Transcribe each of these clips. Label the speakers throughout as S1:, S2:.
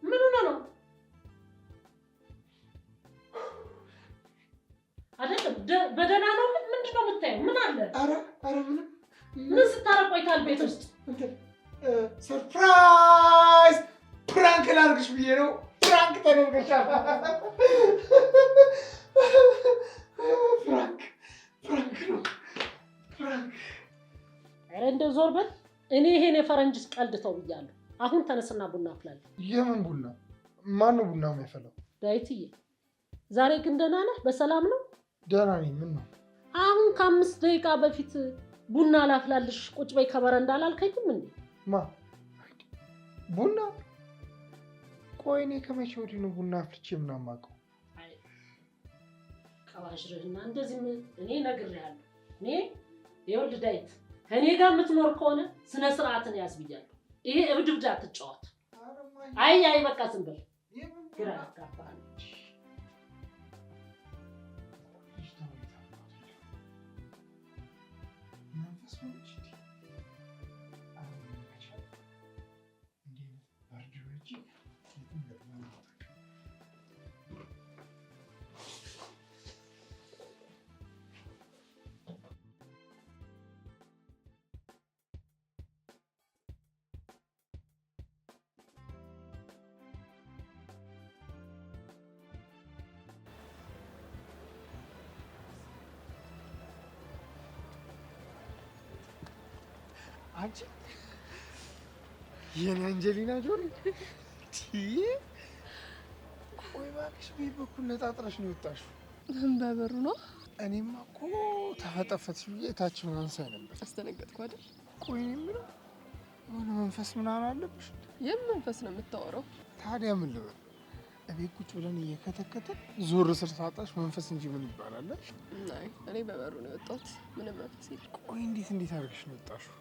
S1: ምን ሆነ ነው? አይደለም በደህና ነው? ምንድነው የምታየው? ምን አለ?
S2: ኧረ ምንም።
S1: ምን ስታረግ ቆይታል ቤት ውስጥ?
S2: ሰርፕራይዝ ፕራንክ ላድርግሽ ብዬ ነው። ፕራንክ ተደርገሻል። ፕራንክ ነው።
S1: ኧረ እንደው ዞር በል። እኔ ይሄን የፈረንጅ ቀልድ ተው ብያለሁ። አሁን ተነስና ቡና አፍላለሁ።
S2: የምን ቡና? ማን ነው ቡና የሚያፈላው?
S1: ዳዊትዬ፣ ዛሬ ግን ደህና ነህ? በሰላም ነው?
S2: ደህና ነኝ። ምን ነው?
S1: አሁን ከ5 ደቂቃ በፊት ቡና ላፍላልሽ ቁጭ በይ ከበረንዳ አላልከኝም እንዴ?
S2: ማ ቡና? ቆይ እኔ ከመቼ ወዲህ ነው ቡና አፍልቼ ምናምን የማውቀው?
S1: አይ ቀባዥርህና እንደዚህ እኔ ነግሬሃለሁ። እኔ ይኸውልህ ዳዊት፣ ከእኔ ጋር የምትኖር ከሆነ ስነ ስርዓትን ያዝ ብያለሁ። ይሄ እብድ አትጫወት። አይ በቃ ዝም በል። ግራ ያጋባሃል።
S2: አንቺ የኔ አንጀሊና ጆሊ ቆይ እባክሽ፣ ቤት በኩል ነጣጥረሽ ነው የወጣሽው?
S3: በበሩ ነው።
S2: እኔማ እኮ ተፈጠፈትሽ ብዬ ታች ማንሳይ ነበር።
S3: አስደነገጥኩ አይደል?
S2: ቆይ የምለው የሆነ መንፈስ ምናምን አለብሽ?
S3: የምን መንፈስ ነው የምታወራው?
S2: ታዲያ ምን ልበል? እቤት ቁጭ ብለን እየከተከተን ዞር ስር ሳጣሽ መንፈስ እንጂ ምን ይባላል?
S3: አይ እኔ በበሩ ነው የወጣሁት። ምንም መንፈስ የለም።
S2: ቆይ እንዴት አድርገሽ ነው የወጣሽው?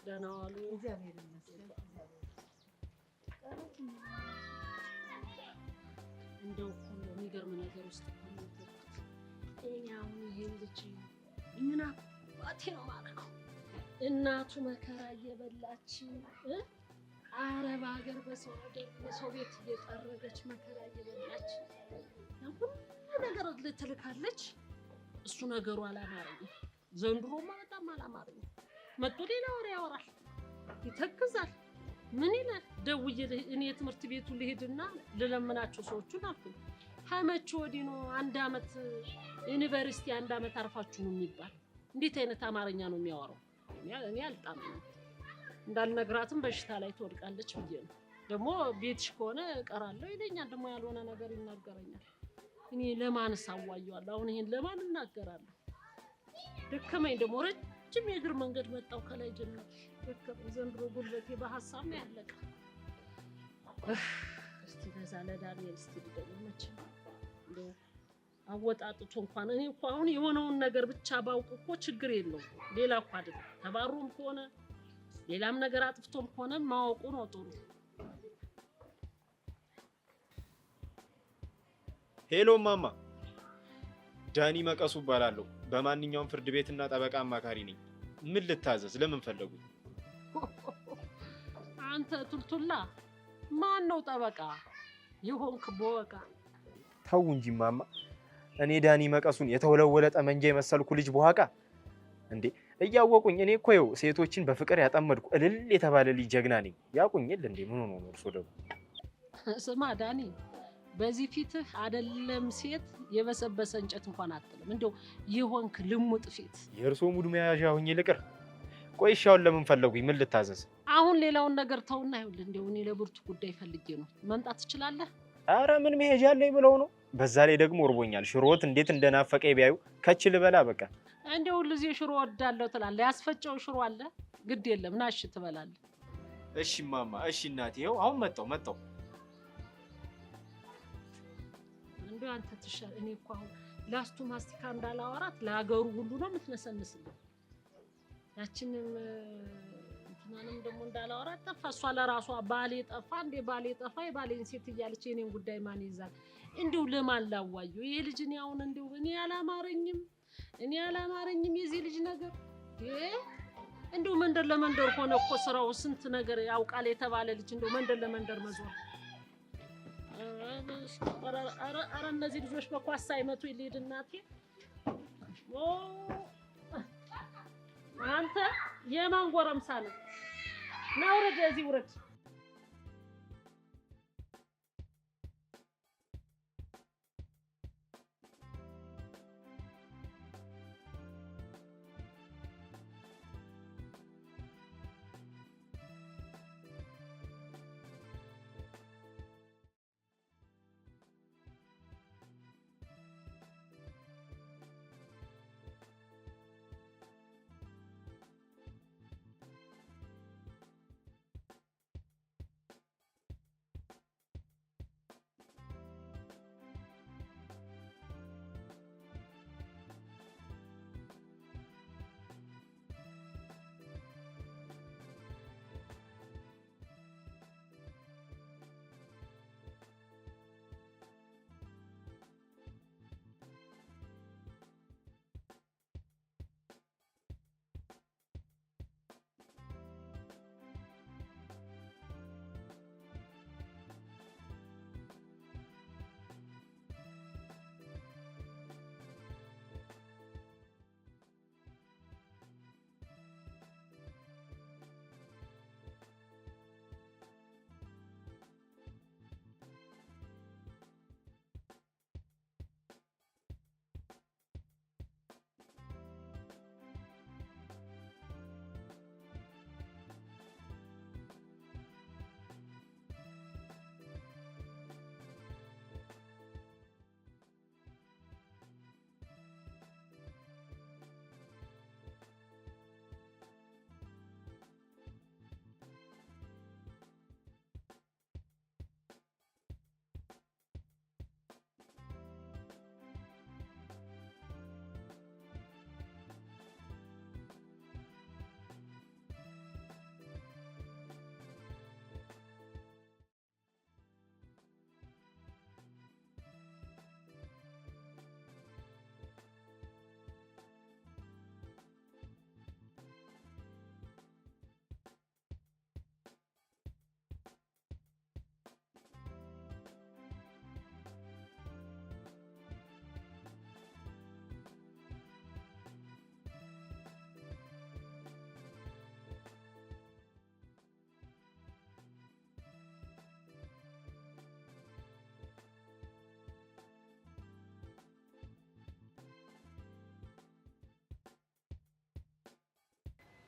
S1: ደህና ዋሉ። እንደው የሚገርም ነገር ውስጥ ነው። እኔ አሁን ይሄን ልጅ ምን አባቴ ነው የማደርገው? እናቱ መከራ እየበላች አረብ ሀገር በሰው ሀገር በሰው ቤት እየጠረገች መከራ እየበላች ሁሉ ነገር ልትልካለች። እሱ ነገሩ አላማረኝም። ዘንድሮማ በጣም አላማረኝም። መጥቶ ሌላ ወሬ ያወራል፣ ይተክዛል። ምን ይላል? ደውዬ እኔ ትምህርት ቤቱ ልሄድና ልለምናቸው ሰዎቹን አልኩኝ። ከመቼ ወዲህ ነው 1 አመት ዩኒቨርሲቲ 1 አመት አርፋችሁ ነው የሚባል? እንዴት አይነት አማርኛ ነው የሚያወራው? እኔ አልጣመኝም። እንዳልነግራትም በሽታ ላይ ትወድቃለች ብዬ ነው። ደግሞ ቤትሽ ከሆነ እቀራለሁ ይለኛል። ደግሞ ያልሆነ ነገር ይናገረኛል። እኔ ለማንስ አዋየዋለሁ? አሁን ይሄን ለማን እናገራለሁ? ደከመኝ። ደግሞ ረጅም የእግር መንገድ መጣው ከላይ ጀምሮ ደከመኝ። ዘንድሮ ጉልበቴ በሀሳብ ነው ያለቀ። እስቲ ለዛ ለዳንኤል እስቲ ልደውልመች እንደው አወጣጥቶ እንኳን እኔ እኮ አሁን የሆነውን ነገር ብቻ ባውቅ እኮ ችግር የለውም። ሌላ እኮ አይደለም። ተባሮም ከሆነ ሌላም ነገር አጥፍቶም ከሆነ ማወቁ ነው ጥሩ።
S4: ሄሎ ማማ፣ ዳኒ መቀሱ እባላለሁ። በማንኛውም ፍርድ ቤትና ጠበቃ አማካሪ ነኝ። ምን ልታዘዝ? ለምን ፈለጉ?
S1: አንተ ቱልቱላ ማን ነው ጠበቃ ይሆንክ? በወቃ
S4: ተው እንጂ ማማ። እኔ ዳኒ መቀሱን የተወለወለ ጠመንጃ የመሰልኩ ልጅ በኋቃ እንዴ! እያወቁኝ እኔ እኮ ይኸው ሴቶችን በፍቅር ያጠመድኩ እልል የተባለ ልጅ ጀግና ነኝ። ያውቁኝ የለ እንዴ? ምን ሆኖ ነው እርሶ ደግሞ?
S1: ስማ ዳኒ፣ በዚህ ፊትህ አይደለም ሴት የበሰበሰ እንጨት እንኳን አትልም። እንደው የሆንክ ልሙጥ ፊት።
S4: የእርሶ ሙድ መያዣ ሆኜ ልቅር? ቆይ እሺ አሁን ለምን ፈለጉኝ? ምን ልታዘዝ?
S1: አሁን ሌላውን ነገር ተውና ይኸውልህ፣ እንደው እኔ ለብርቱ ጉዳይ ፈልጌ ነው። መምጣት ትችላለህ?
S4: አረ ምን መሄጃ አለኝ ብለው ነው? በዛ ላይ ደግሞ እርቦኛል። ሽሮት እንዴት እንደናፈቀኝ ቢያዩ ከች ልበላ በቃ።
S1: እንደው ሁልጊዜ ሽሮ ወዳለሁ ትላለህ። ያስፈጨው ሽሮ አለ። ግድ የለም ና እሺ ትበላለህ።
S4: እሺ ማማ፣ እሺ እናቴ፣ ይኸው አሁን መጣሁ።
S1: እንደው አንተ ትሻል። እኔ እኮ አሁን ላስቱ ማስቲካ እንዳላወራት ለሀገሩ ሁሉ ነው የምትነሰንስልኝ። ያችንም እንትናንም ደግሞ እንዳላወራት ጠፋ። እሷ ለራሷ ባሌ ጠፋ እንዴ ባሌ ጠፋ የባሌን ሴት እያለች የኔን ጉዳይ ማን ይዛል? እንደው ለማን ላዋየው? ይሄ ልጅ እኔ አሁን እንደው እኔ አላማረኝም የዚህ ልጅ ነገር። እንደው መንደር ለመንደር ሆነ እኮ ስራው። ስንት ነገር ያውቃል የተባለ ልጅ እንደው መንደር ለመንደር መዞር። ኧረ እነዚህ ልጆች በኳስ ሳይመቱ ይልሂድ እናቴ። አንተ የማን ጎረምሳ ነው? ና ውረድ፣ እዚህ ውረድ።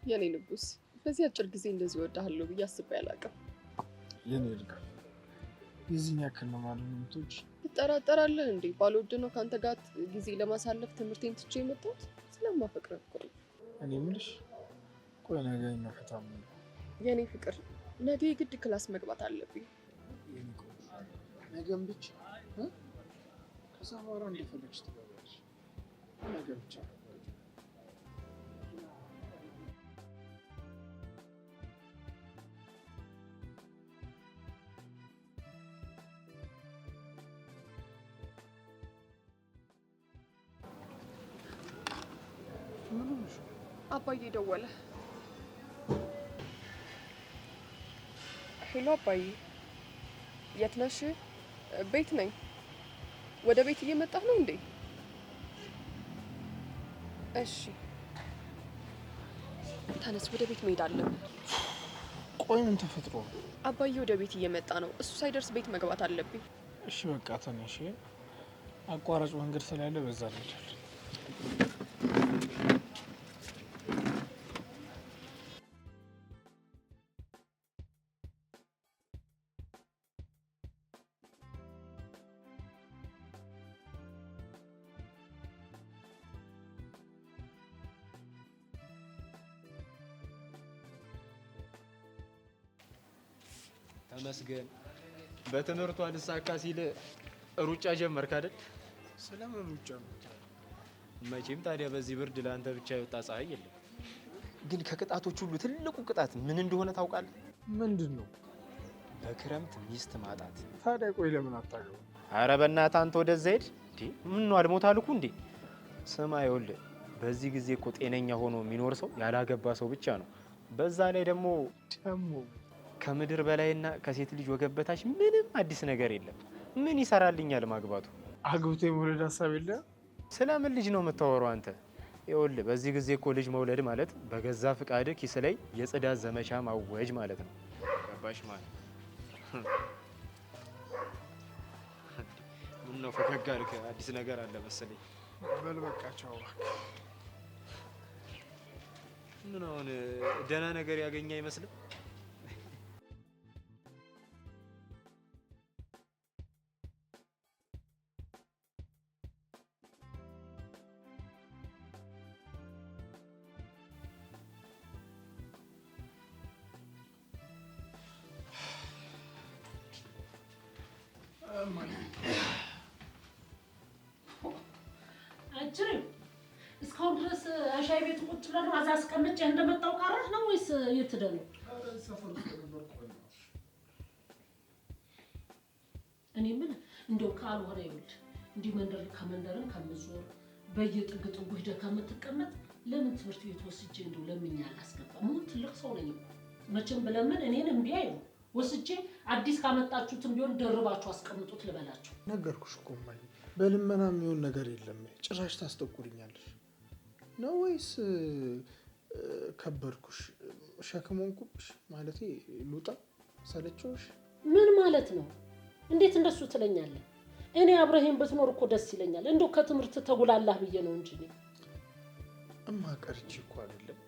S3: የኔ ንጉስ በዚህ አጭር ጊዜ እንደዚህ እወድሃለሁ ብዬ አስቤ አላውቅም።
S2: የኔ ልጅ የዚህን ያክል ነው ማለት ነው የምትወጪ?
S3: ትጠራጠራለህ እንዴ? ባልወድ ነው ከአንተ ጋር ጊዜ ለማሳለፍ ትምህርቴን ትቼ የመጣሁት? ስለማፈቅርህ እኮ ነው።
S2: እኔ የምልሽ ቆይ ነገ እናፈታም።
S3: የኔ ፍቅር ነገ የግድ ክላስ መግባት አለብኝ።
S2: ነገም ብቻ ከዛ በኋላ እንደፈለግሽ ትገባለሽ። ነገ ብቻ
S3: አባዬ ደወለ። ሄሎ አባዬ፣ የት ነሽ? ቤት ነኝ። ወደ ቤት እየመጣህ ነው እንዴ? እሺ ተነስ፣ ወደ ቤት መሄድ አለብን።
S2: ቆይ ምን ተፈጥሮ?
S3: አባዬ ወደ ቤት እየመጣ ነው። እሱ ሳይደርስ ቤት መግባት አለብኝ።
S2: እሺ በቃ ተነሽ። አቋራጭ መንገድ ስላለ በዛ እንሄዳለን።
S4: ተመስገን። በትምህርቱ አልሳካ ሲል ሩጫ ጀመርክ አይደል?
S2: ስለምን ሩጫ ነው?
S4: መቼም ታዲያ በዚህ ብርድ ለአንተ ብቻ የወጣ ፀሐይ የለም። ግን ከቅጣቶች ሁሉ ትልቁ ቅጣት ምን እንደሆነ ታውቃለህ?
S2: ምንድን ነው?
S4: በክረምት ሚስት ማጣት።
S2: ታዲያ ቆይ ለምን አታገባም?
S4: አረ በእናትህ አንተ ወደዛ ሄድ እንዴ! ምን ነው አልሞት አልኩ እንዴ? ስማ ይኸውልህ፣ በዚህ ጊዜ እኮ ጤነኛ ሆኖ የሚኖር ሰው ያላገባ ሰው ብቻ ነው። በዛ ላይ ደግሞ ከምድር በላይና ከሴት ልጅ ወገብ በታች ምንም አዲስ ነገር የለም። ምን ይሰራልኛል ማግባቱ?
S2: አግብቶ የመውለድ ሀሳብ የለህም?
S4: ስለምን ልጅ ነው የምታወራው አንተ? ይኸውልህ በዚህ ጊዜ እኮ ልጅ መውለድ ማለት በገዛ ፍቃድ ኪስ ላይ የጽዳት ዘመቻ ማወጅ ማለት ነው። ገባሽ ማለት ምን ነው ፈገግ አልክ? አዲስ ነገር አለ መሰለኝ።
S2: በል በቃ ቻው።
S4: ምን አሁን ደህና ነገር ያገኘ አይመስልም?
S1: አጅሪም እስካሁን ድረስ አሻይ ቤት ቁጭ ብለን ዋዛ አስቀምጬ እንደመጣው ቀረህ ነው ወይስ የት ሄደህ ነው? እኔ ምን እንደው ካልሆነ ይኸውልህ እንዲህ መንደር ከመንደርን ከምዞር በየጥግ ጥጉ ሂደህ ከምትቀመጥ ለምን ትምህርት ቤት ወስጄ እንደው ለምኜ አላስገባም? ምን ትልቅ ሰው ነኝ እኮ መቼም ብለምን እኔን እምቢ አይሉ ወስጄ አዲስ ካመጣችሁትም ቢሆን ደርባችሁ አስቀምጡት ልበላችሁ።
S2: ነገርኩሽ እኮ እማዬ፣ በልመና የሚሆን ነገር የለም። ጭራሽ ታስጠቁርኛለሽ ነው ወይስ ከበድኩሽ? ሸክም ሆንኩብሽ? ማለቴ ሉጣ ሰለቸውሽ?
S1: ምን ማለት ነው? እንዴት እንደሱ ትለኛለህ? እኔ አብረህም ብትኖር እኮ ደስ ይለኛል። እንደው ከትምህርት ተጉላላህ ብዬ ነው እንጂ
S2: እማ ቀርቼ እኮ አይደለም፣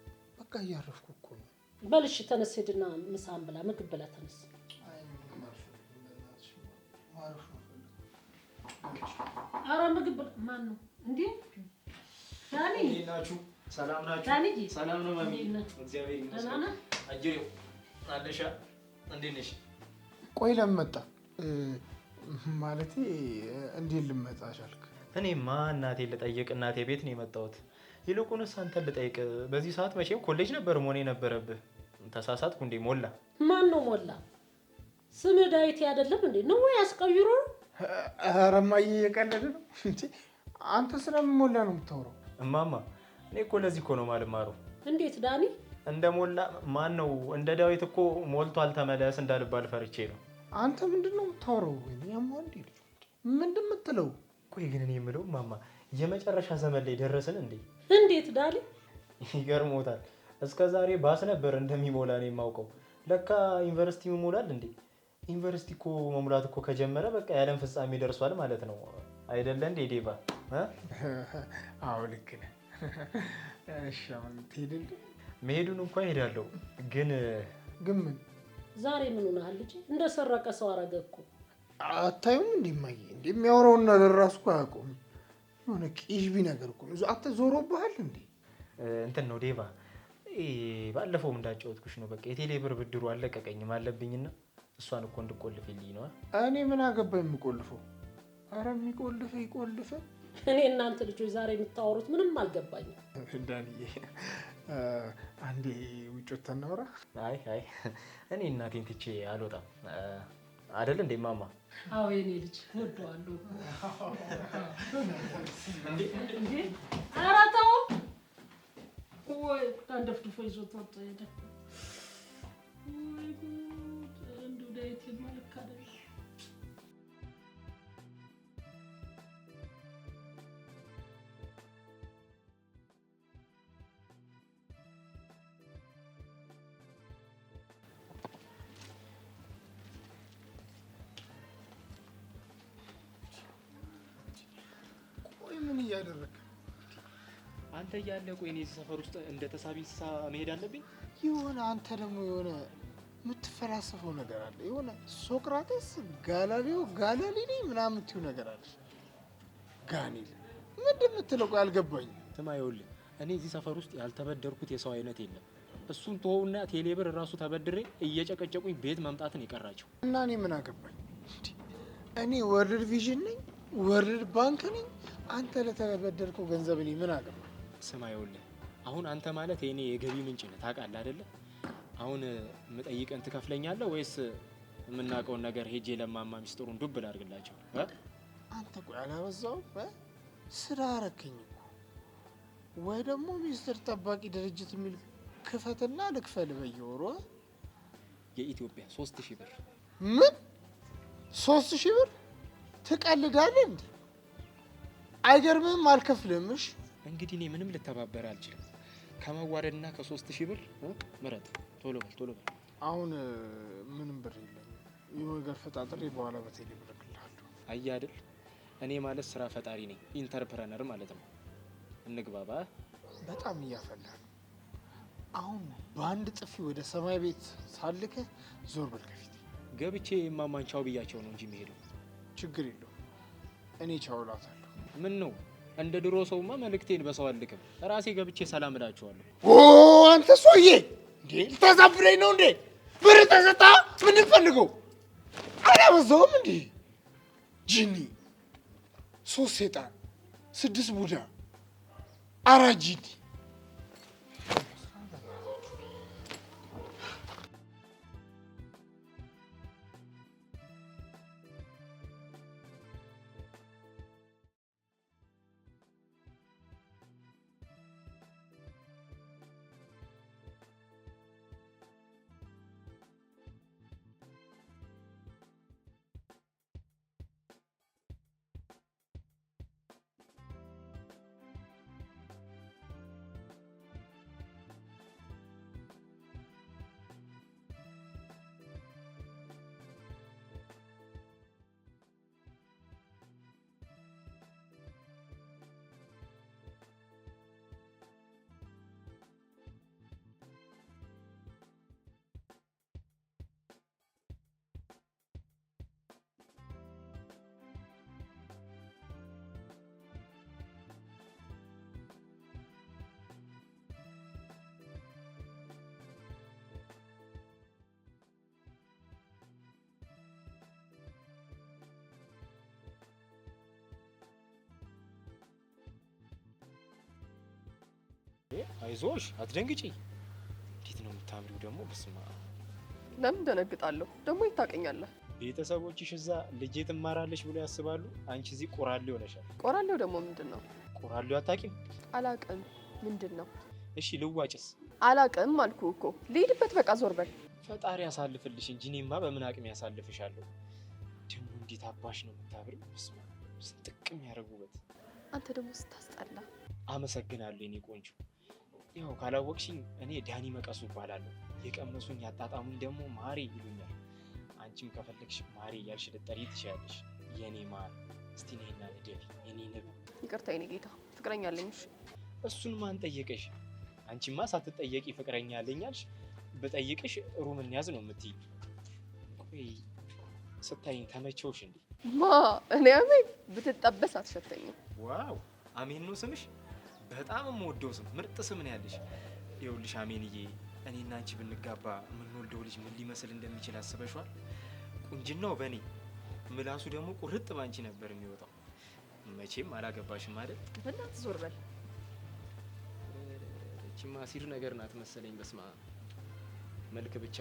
S2: በቃ እያረፍኩ እኮ ነው።
S1: በል እሺ ተነስ፣ ሂድና ምሳህን ብላ፣ ምግብ ብላ ተነስ። ኧረ ምግብ ብላ። ማን ነው እንዴ? ዳኒ
S4: ናችሁ? ሰላም ናችሁ?
S1: ዳኒዬ
S4: ሰላም ነው ማሚ? እግዚአብሔር ይመስገን። አጅሬው አለሻ እንዴት ነሽ?
S2: ቆይ ለምን መጣ? ማለቴ እንዴት ልመጣ ቻልክ?
S4: እኔማ እናቴን ልጠይቅ እናቴ ቤት ነው የመጣሁት። ይልቁንስ አንተን ልጠይቅ። በዚህ ሰዓት መቼም ኮሌጅ ነበር መሆን የነበረብህ። ተሳሳትኩ እንዴ? ሞላ
S1: ማን ነው ሞላ? ስምህ ዳዊት አይደለም እንዴ? ነው ወይ አስቀይሮ?
S2: ኧረ እማዬ እየቀለደ ነው እንዴ? አንተ ስለምን ሞላ ነው የምታወራው?
S4: እማማ እኔ እኮ ለዚህ እኮ ነው የማልማረው።
S1: እንዴት ዳኒ?
S4: እንደ ሞላ ማን ነው? እንደ ዳዊት እኮ ሞልቷል ተመለስ እንዳልባል ፈርቼ ነው።
S2: አንተ ምንድን ነው የምታወራው? ያማ እንዴ ልጅ ምንድን የምትለው?
S4: ቆይ ግን እኔ የምለው እማማ የመጨረሻ ዘመን ላይ ደረስን እንዴ?
S1: እንዴት ዳኒ?
S4: ይገርሞታል። እስከ ዛሬ ባስ ነበር እንደሚሞላ ነው የማውቀው። ለካ ዩኒቨርሲቲ ይሞላል እንዴ? ዩኒቨርሲቲ እኮ መሙላት እኮ ከጀመረ በቃ የዓለም ፍጻሜ ደርሷል ማለት ነው አይደለ እንዴ ዴባ?
S2: አዎ ልክ ነህ። እሺ አሁን ትሄድ እንዴ?
S4: መሄዱን እንኳን እሄዳለሁ፣ ግን
S2: ምን
S1: ዛሬ ምን ሆነሃል ልጅ? እንደሰረቀ ሰው አረገ እኮ።
S2: አታዩም እንዴ እማዬ? እንደሚያወራውን ነገር ራሱ እኮ አያውቁም። የሆነ ቂዥቢ ነገር እኮ ነው። አንተ ዞሮብሃል እንዴ?
S4: እንትን ነው ዴባ፣ ባለፈውም እንዳጫወትኩሽ ነው። በቃ የቴሌ ብር ብድሩ አለቀቀኝም አለብኝና እሷን እኮ እንድቆልፍልኝ ነው።
S2: እኔ ምን አገባ የምቆልፈው? አረ የሚቆልፈ ይቆልፈ።
S1: እኔ እናንተ ልጆች ዛሬ የምታወሩት ምንም አልገባኝም።
S2: ዳንዬ አንዴ ውጭ ወጥተን እናውራ።
S4: አይ እኔ እናቴን ትቼ አልወጣም አይደል እንዴ ማማ?
S1: አዎ የኔ ልጅ ወደዋለሁ። እንዴ ኧረ ተው ወይ አንደፍድፎ ይዞት ወጥቶ ሄደ። ወይ ጉድ! እንደው ዳዊት መልክ አይደል?
S2: እያደረግህ?
S4: አንተ እያለ ቆይ እኔ እዚህ ሰፈር ውስጥ እንደ ተሳቢ እንስሳ መሄድ አለብኝ?
S2: የሆነ አንተ ደግሞ የሆነ የምትፈላሰፈው ነገር አለ። የሆነ ሶቅራጤስ ጋላሊዮ ጋላሊኒ ምናምን የምትይው ነገር አለ። ጋኔል ምንድን የምትለው? ቆይ አልገባኝም።
S4: ስማ ይኸውልህ እኔ እዚህ ሰፈር ውስጥ ያልተበደርኩት የሰው አይነት የለም። እሱን ተወውና ቴሌብር ራሱ ተበድሬ እየጨቀጨቁኝ ቤት መምጣትን የቀራቸው
S2: እና እኔ ምን አገባኝ? እኔ ወርልድ ቪዥን ነኝ፣ ወርልድ ባንክ ነኝ። አንተ ለተበደርከው ገንዘብ እኔ ምን አገባኝ?
S4: ስማ ይኸውልህ አሁን አንተ ማለት የኔ የገቢ ምንጭ ነህ ታውቃለህ አይደለ? አሁን የምጠይቀን ትከፍለኛለህ ወይስ የምናውቀውን ነገር ሄጄ ለማማ ሚስጥሩን ዱብ ላድርግላቸው?
S2: አንተ ቆይ አላበዛውም? ስራ አረከኝ እኮ። ወይ ደግሞ ሚስጥር ጠባቂ ድርጅት የሚል ክፈትና ልክፈል በየወሩ።
S4: የኢትዮጵያ 3000 ብር።
S2: ምን 3000 ብር? ትቀልዳለህ እንዴ? አይገርምህም? አልከፍልም። እሺ
S4: እንግዲህ እኔ ምንም ልተባበር አልችልም። ከመዋረድና ከ3000 ብር ምረጥ። ቶሎ በል ቶሎ በል።
S2: አሁን ምንም ብር የለኝም። የሆነ ነገር ፈጣጥሬ በኋላ በቴሌ ብር እልክልሃለሁ።
S4: አየህ አይደል እኔ ማለት ስራ ፈጣሪ ነኝ፣ ኢንተርፕረነር ማለት ነው። እንግባባ።
S2: በጣም እያፈላ ነው። አሁን በአንድ ጥፊ ወደ ሰማይ ቤት ሳልከ ዞር በል ከፊት።
S4: ገብቼ የማማንቻው ብያቸው ነው እንጂ የሚሄደው።
S2: ችግር የለውም እኔ ቻው እላታለሁ።
S4: ምን ነው እንደ ድሮ ሰውማ መልእክቴን በሰው አልክም፣ ራሴ ገብቼ ሰላም እላቸዋለሁ።
S2: ኦ አንተ ሰውዬ እንዴ ልታዛብረኝ ነው እንዴ? ብር ተሰጣ? ምን ፈልገው? አላበዛውም እንዴ? ጂኒ 3 ሴጣን 6 ቡዳ 4 ጂኒ።
S4: አይዞሽ አትደንግጪ። እንዴት ነው የምታምሪው ደግሞ! በስማ
S3: ለምን ደነግጣለሁ? ደግሞ ይታቀኛለህ።
S4: ቤተሰቦችሽ እዛ ልጄ ትማራለች ብሎ ያስባሉ። አንቺ እዚህ ቆራሌው ሆነሻል።
S3: ቆራሌው ደግሞ ምንድን ነው?
S4: ቆራሌው አታውቂም?
S3: አላቅም። ምንድን ነው?
S4: እሺ ልዋጭስ?
S3: አላቅም አልኩህ እኮ። ልሂድበት፣ በቃ ዞር በል።
S4: ፈጣሪ ያሳልፍልሽ እንጂ እኔማ በምን አቅም ያሳልፍሻለሁ? ደግሞ እንዴት አባሽ ነው የምታምሪው! በስማ ስንጥቅም ያደርጉበት።
S3: አንተ ደግሞ ስታስጠላ።
S4: አመሰግናለሁ የኔ ቆንጆ። ያው ካላወቅሽኝ እኔ ዳኒ መቀሱ እባላለሁ። የቀመሱኝ ያጣጣሙኝ ደግሞ ማሬ ይሉኛል። አንቺም ከፈለግሽ ማሬ እያልሽ ልጠሪኝ ትችያለሽ። የኔ ማር እስቲ ነይና ልደፊ የኔ ንብ።
S3: ይቅርታ የኔ ጌታ፣ ፍቅረኛ አለኝ። እሺ
S4: እሱን ማን ጠየቀሽ? አንቺማ ሳትጠየቂ ፍቅረኛ አለኝ አልሽ። ብጠይቅሽ ሩም እንያዝ ነው የምትይኝ። ቆይ ስታይኝ ተመቸውሽ እንዴ?
S3: ማ እኔ አሜን ብትጠበስ አትሸተኝም።
S4: ዋው አሜን ነው ስምሽ? በጣም የምወደው ስም፣ ምርጥ ስም ነው ያለሽ። ይኸውልሽ አሜንዬ፣ እኔና አንቺ ብንጋባ የምንወልደው ልጅ ምን ሊመስል እንደሚችል አስበሽዋል? ቁንጅናው በእኔ ምላሱ ደግሞ ቁርጥ ባንቺ ነበር የሚወጣው። መቼም አላገባሽም አይደል?
S3: በእናትህ ዞር በል።
S4: እቺማ ሲር ነገር ናት መሰለኝ። በስማ መልክ ብቻ